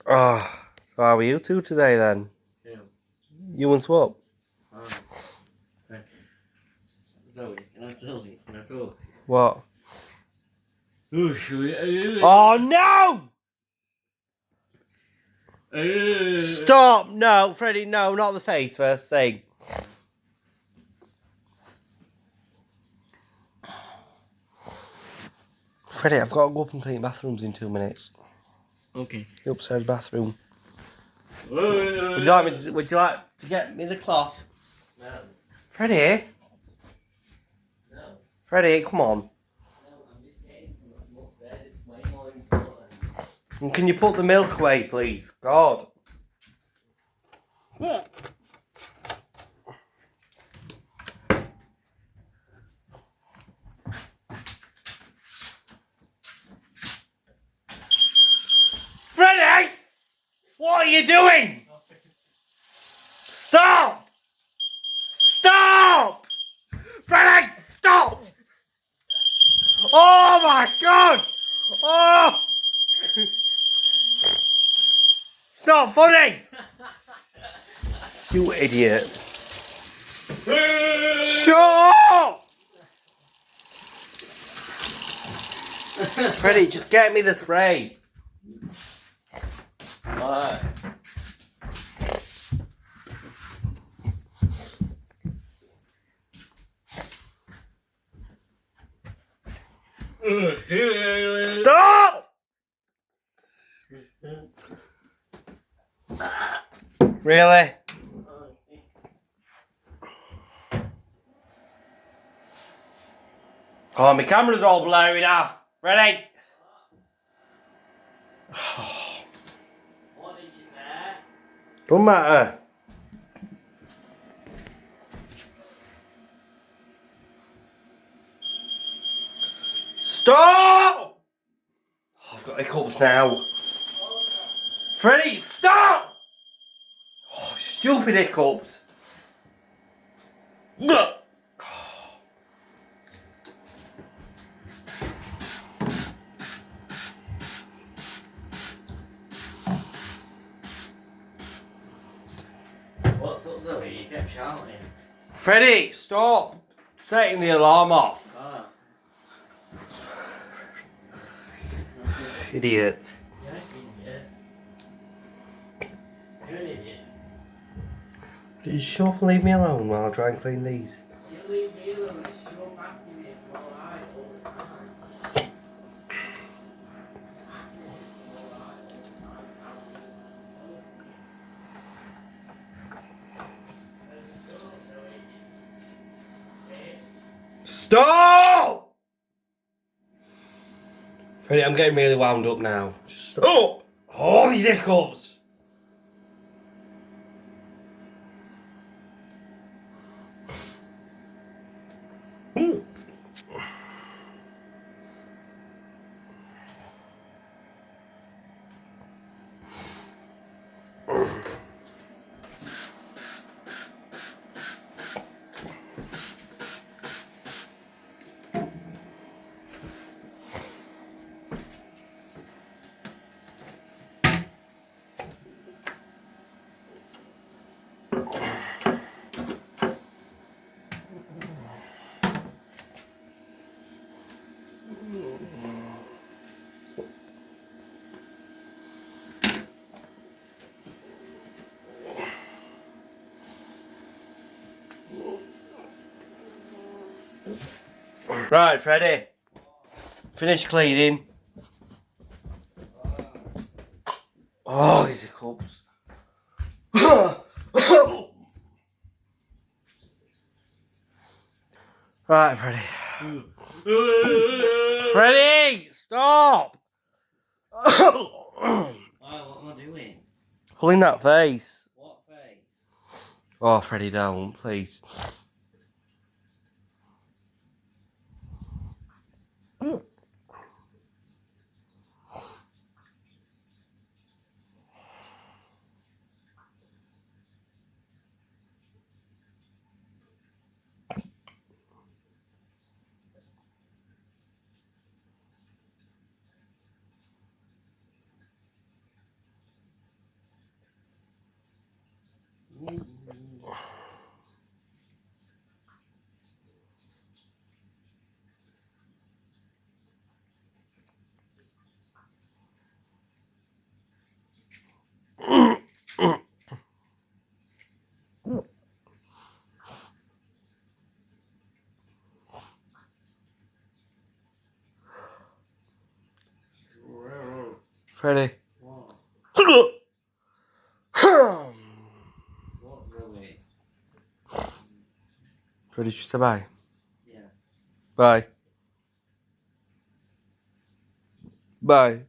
Oh, so how are you two today then? Yeah. You and Swap? Zoe, can I tell you? Can I talk to you? What? Oh Oh no! Stop! No, Freddie, no, not the face first thing. Freddie, I've got to go up and clean bathrooms in 2 minutes. Okay. The upstairs bathroom. Would you like to get me the cloth? No. Freddie? No. Freddie, come on. No, I'm just getting some from upstairs. It's way more important. And can you put the milk away, please? God. Freddie! What are you doing? Stop! Stop! Freddie, stop! Oh my God! Oh! It's not funny! You idiot. Shut up! Freddie, just get me the spray. What? Stop! Really? Oh, my camera's all blurry off. Ready? What did you say? Don't matter. Stop! Oh, I've got hiccups now. Freddie, stop! Oh, stupid hiccups. Ugh. What's up, Zoe? You kept shouting. Freddie, stop setting the alarm off. Ah. Idiot. You're an idiot. You're an idiot. Just shut up and leave me alone while I try and clean these. You leave me alone. It's your asking me for all right all the time. Stop! Freddie, I'm getting really wound up now. Stop! Oh, these hiccups! Right, Freddie. Finish cleaning. Oh, these hiccups. Right, Freddie. Freddie, stop! Why, what am I doing? Pulling that face. What face? Oh, Freddie, don't, please. Freddie. What? What, Zoe? Freddie, should we say bye? Yeah. Bye. Bye.